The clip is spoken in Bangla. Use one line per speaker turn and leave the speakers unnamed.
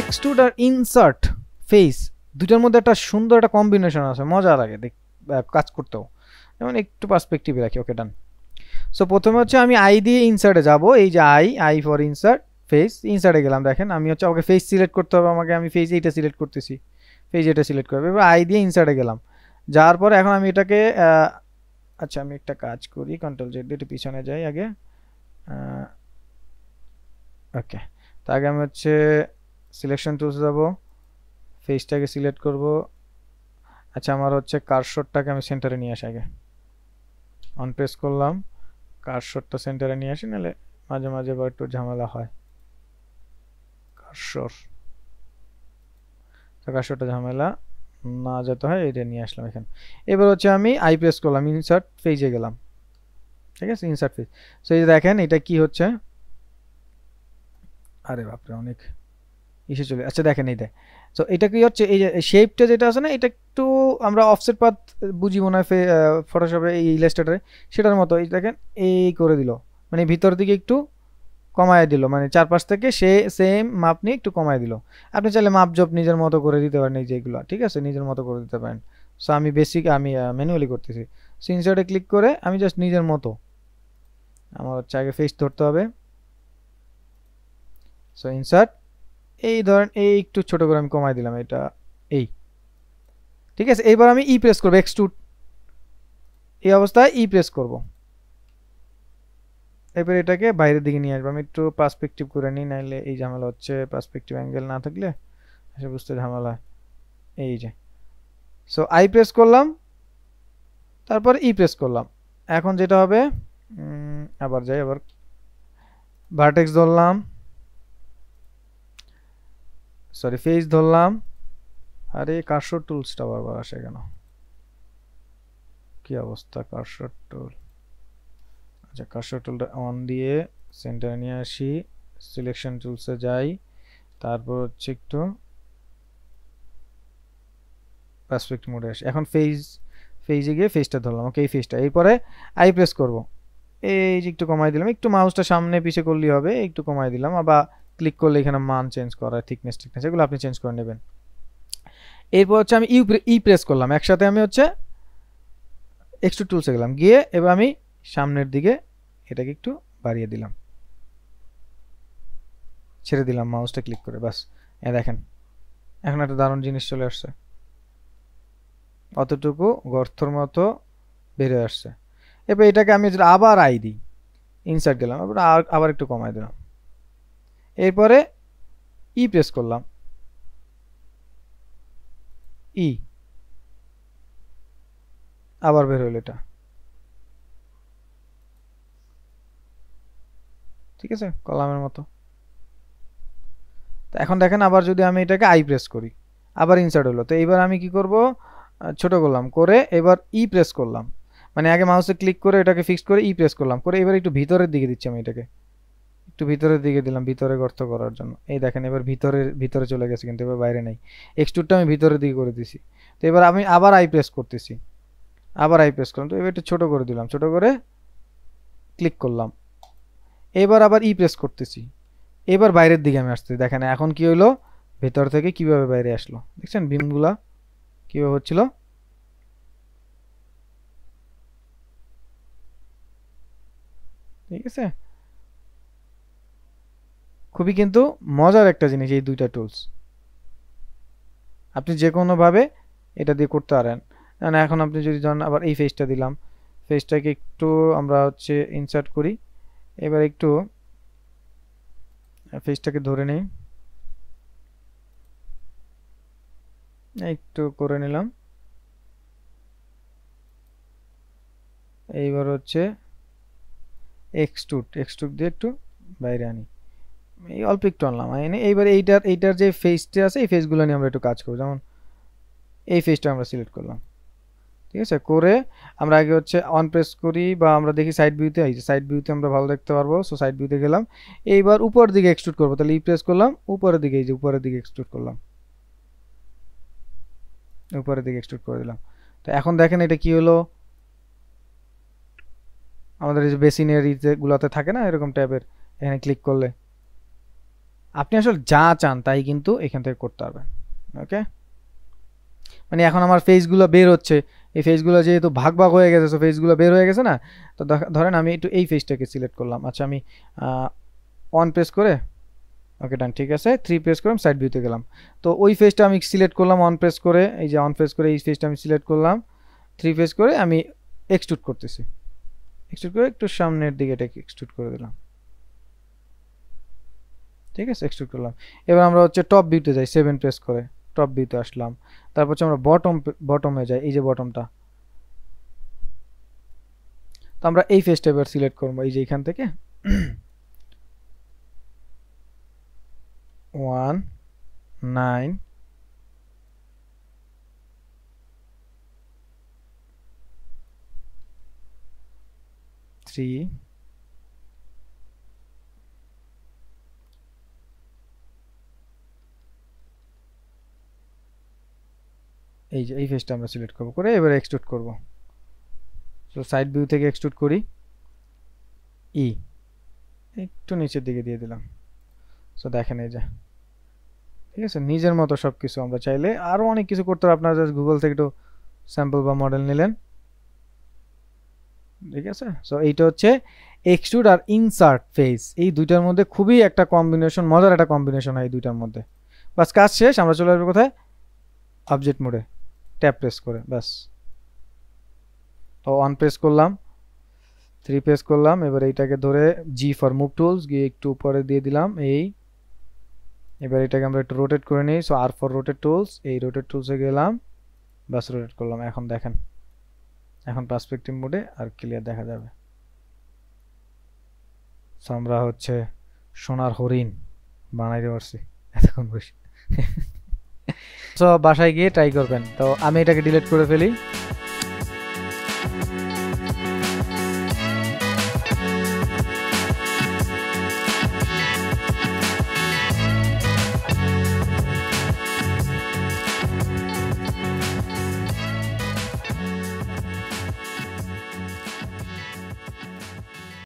এক্সট্রুড আর ইনসার্ট ফেস দুটার মধ্যে একটা সুন্দর একটা কম্বিনেশন আছে, মজা লাগে কাজ করতেও। যেমন একটু পার্সপেক্টিভে রাখি, ওকে ডান। সো প্রথমে হচ্ছে আমি আই দিয়ে ইনসার্টে যাব, এই যে আই ফর ইনসার্ট ফেস, ইনসার্টে গেলাম। দেখেন আমি হচ্ছে আমাকে ফেস সিলেক্ট করতে হবে, আমি ফেস এইটা সিলেক্ট করতেছি, ফেস এটা সিলেক্ট করবে। এবার আই দিয়ে ইনসার্টে গেলাম, যাওয়ার পরে এখন আমি এটাকে আচ্ছা আমি একটা কাজ করি, কন্ট্রোল জেড দিয়ে পিছনে যাই আগে। ওকে, তো আগে আমি হচ্ছে সিলেকশন টুলস যাব, ফেসটাকে সিলেক্ট করব। আচ্ছা আমার হচ্ছে কার্সরটাকে আমি সেন্টারে নিয়ে আসি আগে, অন প্রেস করলাম, কার্সরটা সেন্টারে নিয়ে আসি, নাহলে মাঝে মাঝে আবার একটু ঝামেলা হয়। কার্সরটা ঝামেলা না যেতে হয়, এটা নিয়ে আসলাম এখানে। এবার হচ্ছে আমি আই প্রেস করলাম, ইনসার্ট ফেজে গেলাম, ঠিক আছে, ইনসার্ট ফেজ। সো এই যে দেখেন এটা কি হচ্ছে, আরে বাপরে অনেক ইসে চলে। আচ্ছা দেখেন এইটা, তো এটা কি হচ্ছে, এই যে শেপটা যেটা আছে না, এটা একটু আমরা অফসেট পাথ বুঝি মনে হয় ফটোশপে, এই ইলাস্ট্রেটরে সেটার মতো। এই দেখেন এই করে দিল, মানে ভিতর দিকে একটু কমায় দিল, মানে চারপাশ থেকে সে সেম মাপ নিয়ে একটু কমায় দিল। আপনি চাইলে মাপ জব নিজের মতো করে দিতে পারেন, এই যেগুলো, ঠিক আছে, নিজের মতো করে দিতে পারেন। সো আমি আমি ম্যানুয়ালি করতেছি। সো ইনসার্টে ক্লিক করে আমি জাস্ট নিজের মতো, আমার হচ্ছে আগে ফেস ধরতে হবে। সো ইনসার্ট, এই ধরেন এই একটু ছোট করে আমি কমাই দিলাম এটা, এই ঠিক আছে। এইবার আমি ই প্রেস করব, এক্সট্রুড, এই অবস্থায় ই প্রেস করব। এবার এটাকে বাইরের দিকে নিয়ে আসবো। আমি একটু পার্সপেক্টিভ করে নিই, নাইলে এই ঝামেলা হচ্ছে, পার্সপেক্টিভ অ্যাঙ্গেল না থাকলে আসলে বুঝতে ঝামেলা। এই যে, সো আই প্রেস করলাম, তারপর ই প্রেস করলাম। এখন যেটা হবে, আবার যাই, আবার ভার্টেক্স ধরলাম, সরি ফেস ধরলাম। আরে কার্সর টুলসটা বারবার আসে কেন, কি অবস্থা কার্সর টুল। আচ্ছা কার্সর টুলটা অন দিয়ে সেন্টারে নিয়ে আসি, সিলেকশন টুলসে যাই, তারপর হচ্ছে একটু পার্সপেক্টিভ মোডে আসি। এখন ফেজে গিয়ে ফেসটা ধরলাম, ওকে এই ফেসটা। এরপরে আই প্রেস করব, এই যে একটু কমাই দিলাম, একটু মাউসটা সামনে পিছে করলেই হবে, একটু কমাই দিলাম। আবার ক্লিক করলে এখানে মান চেঞ্জ করা, থিকনেস এগুলো আপনি চেঞ্জ করে নেবেন। এরপর হচ্ছে আমি ই প্রেস করলাম, একসাথে আমি হচ্ছে এক্সট্রুড টুলসে গেলাম, গিয়ে এবার আমি সামনের দিকে এটাকে একটু বাড়িয়ে দিলাম, ছেড়ে দিলাম মাউসটা ক্লিক করে, বাস। দেখেন এখন একটা দারুণ জিনিস চলে আসছে, অতটুকু গর্তর মতো বেরিয়ে আসছে। এবার এটাকে আমি আবার আই দিই, ইনসার্ট গেলাম, আবার একটু কমাই দিলাম। এরপরে ই প্রেস করলাম, ই, আবার বের হইল এটা, ঠিক আছে, কলামের মতো। তো এখন দেখেন আবার যদি আমি এটাকে আই প্রেস করি, আবার ইনসার্ট হলো। তো এইবার আমি কি করব, ছোট করলাম, করে এবার ই প্রেস করলাম, মানে আগে মাউসে ক্লিক করে এটাকে ফিক্স করে ই প্রেস করলাম, করে এবার একটু ভিতরের দিকে দিচ্ছি আমি এটাকে, একটু ভিতরের দিকে দিলাম, ভিতরে গর্ত করার জন্য। এই দেখেন এবার ভিতরে চলে গেছে, কিন্তু এবার বাইরে নেই, এক্সট্রুডটা আমি ভিতরের দিকে করে দিছি। তো এবার আমি আবার আই প্রেস করতেছি, আবার আই প্রেস করলাম, তো এবার একটু ছোট করে দিলাম, ছোট করে ক্লিক করলাম। এবার আবার ই প্রেস করতেছি, এবার বাইরের দিকে আমি আসতেছি। দেখেন এখন কি হইলো, ভেতর থেকে কিভাবে বাইরে আসলো, দেখছেন বিমগুলা কিভাবে হচ্ছিল। ঠিক আছে, খুবই কিন্তু মজার একটা জিনিস এই দুইটা টুলস, আপনি যে কোনোভাবে এটা দিয়ে করতে পারেন। মানে এখন আপনি যদি ধরেন আবার এই ফেসটা দিলাম, ফেসটাকে একটু আমরা হচ্ছে ইনসার্ট করি, এবার একটু ফেসটাকে ধরে নেই, একটু করে নিলাম। এইবার হচ্ছে এক্সট্রুড দিয়ে একটু বাইরে আনি, এই অল্প একটু আনলাম, এনে এইবার এইটার যে ফেসটা আছে এই ফেসগুলো নিয়ে আমরা একটু কাজ করব। যেমন এই ফেসটা আমরা সিলেক্ট করলাম, ঠিক আছে, করে আমরা আগে হচ্ছে অন প্রেস করি, বা আমরা দেখি সাইড ভিউতে, এই যে সাইড ভিউতে আমরা ভালো দেখতে পারবো। সো সাইড ভিউতে গেলাম, এইবার উপর দিকে এক্সট্রুড করবো, তাহলে ই প্রেস করলাম, উপরের দিকে, এই যে উপরের দিকে এক্সট্রুড করলাম, উপরের দিকে এক্সট্রুড করে দিলাম। তো এখন দেখেন এটা কি হলো, আমাদের এই যে বেসিনের গুলাতে থাকে না এরকম ট্যাবের, এখানে ক্লিক করলে আপনি আসলে যা চান তাই কিন্তু এখান থেকে করতে পারবেন। ওকে, মানে এখন আমার ফেসগুলো বের হচ্ছে, এই ফেসগুলো যেহেতু ভাগ ভাগ হয়ে গেছে, সো ফেসগুলো বের হয়ে গেছে না, তো ধরেন আমি একটু এই ফেসটাকে সিলেক্ট করলাম। আচ্ছা আমি অন প্রেস করে, ওকে ডান, ঠিক আছে, 3 প্রেস করে সাইড ভিউতে গেলাম। তো ওই ফেসটা আমি সিলেক্ট করলাম অন প্রেস করে, এই যে অন প্রেস করে এই ফেসটা আমি সিলেক্ট করলাম, 3 প্রেস করে আমি এক্সট্রুড করতেছি, এক্সট্রুড করে একটু সামনের দিকে এটাকে এক্সট্রুড করে দিলাম। ঠিক আছে, এক্সট্রুড করলাম। এবার আমরা হচ্ছে টপ ভিউতে যাই, 7 প্রেস করে টপ ভিউতে আসলাম। তারপর হচ্ছে আমরা বটমে যাই, এই যে বটমটা, তো আমরা এই ফেসটা এবার সিলেক্ট করবো, এই যে এখান থেকে 1 9 3 এই যে এই ফেসটা আমরা সিলেক্ট করব, করে এবার এক্সট্রুড করব। সো সাইড ভিউ থেকে এক্সট্রুড করি, ই একটু নিচের দিকে দিয়ে দিলাম। সো দেখেন এই যে, ঠিক আছে, নিজের মতো সব কিছু। আমরা চাইলে আরও অনেক কিছু করতে পারি, আপনারা জাস্ট গুগল থেকে একটু স্যাম্পল বা মডেল নিলেন। ঠিক আছে, সো এইটা হচ্ছে এক্সট্রুড আর ইনসার্ট ফেস, এই দুইটার মধ্যে খুবই একটা কম্বিনেশন, মজার একটা কম্বিনেশন হয় এই দুইটার মধ্যে। বাস কাজ শেষ, আমরা চলে আসবো কোথায়, অবজেক্ট মোডে, ট্যাপ প্রেস করে বাস। তো অন প্রেস করলাম, 3 প্রেস করলাম, এবার এইটাকে ধরে জি ফর মুভ টুলস গিয়ে একটু উপরে দিয়ে দিলাম এই। এবার এটাকে আমরা একটু রোটেট করে নিই, so R for rotate tools, এই রোটেট টুলসে গেলাম, বাস রোটেট করলাম। এখন দেখেন, এখন পার্সপেক্টিভ মোডে আর ক্লিয়ার দেখা যাবে। সো আমরা হচ্ছে সোনার হরিণ বানাইতে পারছি এতক্ষণ বসে। সো বাসায় গিয়ে ট্রাই করবেন। তো আমি এটাকে ডিলিট করে ফেলি।